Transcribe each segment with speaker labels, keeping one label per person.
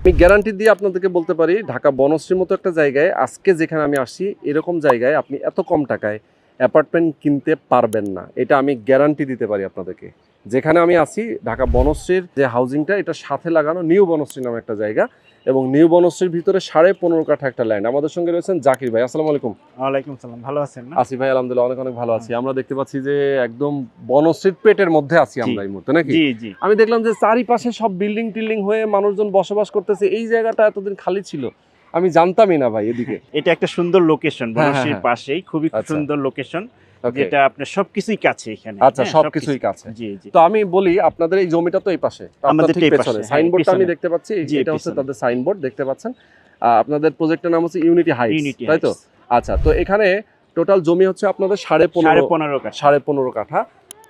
Speaker 1: আমি গ্যারান্টি দিয়ে আপনাদেরকে বলতে পারি ঢাকা বনশ্রীর মতো একটা জায়গায় আজকে যেখানে আমি আসছি এরকম জায়গায় আপনি এত কম টাকায় অ্যাপার্টমেন্ট কিনতে পারবেন না, এটা আমি গ্যারান্টি দিতে পারি আপনাদেরকে। যেখানে আমি আছি ঢাকা বনশ্রীর যে হাউজিংটা, এটা সাথে লাগানো নিউ বনশ্রী নামে একটা জায়গা, এবং নিউ বনশ্রীর ভিতরে 15.5 কাঠা একটা ল্যান্ড। আমাদের সঙ্গে রয়েছেন জাকির ভাই। আসসালামু আলাইকুম।
Speaker 2: ওয়ালাইকুম সালাম, ভালো আছেন না?
Speaker 1: আসি ভাই, আলহামদুলিল্লাহ অনেক অনেক ভালো আছি। আমরা দেখতে পাচ্ছি যে একদম বনশ্রীর পেটের মধ্যে আছি আমরা এই মুহূর্তে, নাকি?
Speaker 2: জি জি।
Speaker 1: আমি দেখলাম যে চারিপাশে সব বিল্ডিং টিল্ডিং হয়ে মানুষজন বসবাস করতেছে, এই জায়গাটা এতদিন খালি ছিল, আমি জানতামই না ভাই এদিকে।
Speaker 2: এটা একটা সুন্দর লোকেশন,
Speaker 1: হ্যাঁ,
Speaker 2: বনশ্রীর
Speaker 1: হ্যাঁ।
Speaker 2: পাশেই খুবই
Speaker 1: আচ্ছা।
Speaker 2: সুন্দর লোকেশন,
Speaker 1: ওকে।
Speaker 2: যেটা আপনার সবকিছুই কাছে এখানে।
Speaker 1: আচ্ছা,
Speaker 2: হ্যাঁ,
Speaker 1: সবকিছুই কাছে।
Speaker 2: জি জি।
Speaker 1: তো আমি বলি আপনাদের এই জমিটা তো এই পাশে, তো আপনার
Speaker 2: আমাদের
Speaker 1: ঠিক
Speaker 2: এই পাশে,
Speaker 1: পেছনে
Speaker 2: হ্যাঁ,
Speaker 1: সাইনবোর্ডটা আমি
Speaker 2: পেছনে।
Speaker 1: দেখতে পাচ্ছি,
Speaker 2: জি,
Speaker 1: এটা হচ্ছে
Speaker 2: পেছনে।
Speaker 1: তাদের সাইনবোর্ড, দেখতে পাচ্ছেন। আপনাদের প্রজেক্টের নাম হচ্ছে ইউনিটি হাইটস,
Speaker 2: ইউনিটি
Speaker 1: তাই তো?
Speaker 2: হাইটস।
Speaker 1: আচ্ছা, তো এখানে টোটাল জমি হচ্ছে আপনাদের
Speaker 2: 15.5 কাঠা,
Speaker 1: 15.5 কাঠা,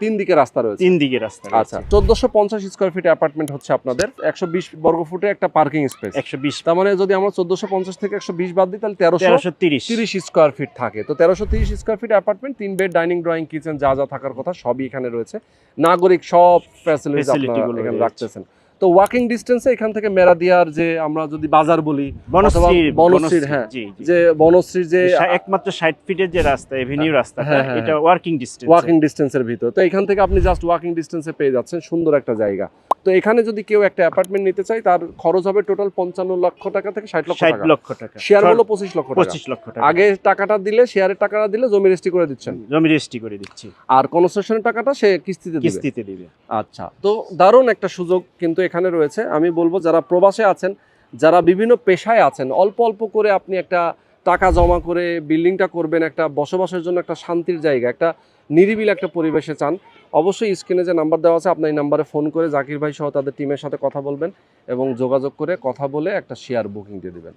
Speaker 1: 3 দিকে রাস্তা রয়েছে।
Speaker 2: 3 দিকে রাস্তা
Speaker 1: আচ্ছা, 1450 স্কয়ার ফিট অ্যাপার্টমেন্ট হচ্ছে আপনাদের, 120 বর্গ ফুটে একটা পার্কিং স্পেস।
Speaker 2: 120,
Speaker 1: তার মানে যদি আমরা 1450 থেকে 120 বাদ দিই তাহলে 1330
Speaker 2: 1330।
Speaker 1: স্কয়ার ফিট থাকে। তো 1330 square feet apartment, 3 bed, dining, drawing, kitchen, যা যা থাকার কথা সবই এখানে রয়েছে। নাগরিক সব ফ্যাসিলিটি আপনারা
Speaker 2: গুলো
Speaker 1: এখানে
Speaker 2: রয়েছে।
Speaker 1: রাখতেছেন। তো ওয়াকিং ডিস্টেন্সে এখান থেকে মেরাদিয়ার যে আমরা যদি বাজার বলি, অথবা বনশ্রীর, হ্যাঁ,
Speaker 2: জি জি।
Speaker 1: যে বনশ্রীর যে
Speaker 2: একমাত্র 60 ফিটের যে রাস্তা, এভিনিউ রাস্তাটা,
Speaker 1: হ্যাঁ, হ্যাঁ,
Speaker 2: এটা ওয়ার্কিং ডিস্টেন্স।
Speaker 1: ওয়াকিং ডিস্টেন্সের ভিতর, তো এখান থেকে আপনি জাস্ট ওয়াকিং ডিস্টেন্সে পেয়ে যাচ্ছেন সুন্দর একটা জায়গা। তো এখানে যদি কেউ একটা অ্যাপার্টমেন্ট নিতে চায় তার খরচ হবে টোটাল 55 লক্ষ টাকা থেকে 60 লক্ষ
Speaker 2: 60
Speaker 1: টাকা।
Speaker 2: লক্ষ টাকা,
Speaker 1: শেয়ার হলো 25 লক্ষ টাকা।
Speaker 2: 25 লক্ষ টাকা।
Speaker 1: আগে টাকাটা দিলে, শেয়ারের টাকাটা দিলে জমি রেজিস্ট্রি করে দিচ্ছেন,
Speaker 2: জমি রেজিস্ট্রি করে দিচ্ছি,
Speaker 1: আর কনস্ট্রাকশনের টাকাটা সে কিস্তিতে দিবে।
Speaker 2: কিস্তিতে দিবে।
Speaker 1: আচ্ছা, তো দারুণ একটা সুযোগ কিন্তু এখানে রয়েছে। আমি বলবো যারা প্রবাসে আছেন, যারা বিভিন্ন পেশায় আছেন, অল্প অল্প করে আপনি একটা টাকা জমা করে বিল্ডিংটা করবেন, একটা বসবাসের জন্য একটা শান্তির জায়গা, একটা নিরিবিলি একটা পরিবেশে চান, অবশ্যই স্ক্রিনে যে নাম্বার দেওয়া আছে আপনার এই নাম্বারে ফোন করে জাকির ভাই সহ তাদের টিমের সাথে কথা বলবেন এবং যোগাযোগ করে কথা বলে একটা শেয়ার বুকিং দিয়ে দেবেন।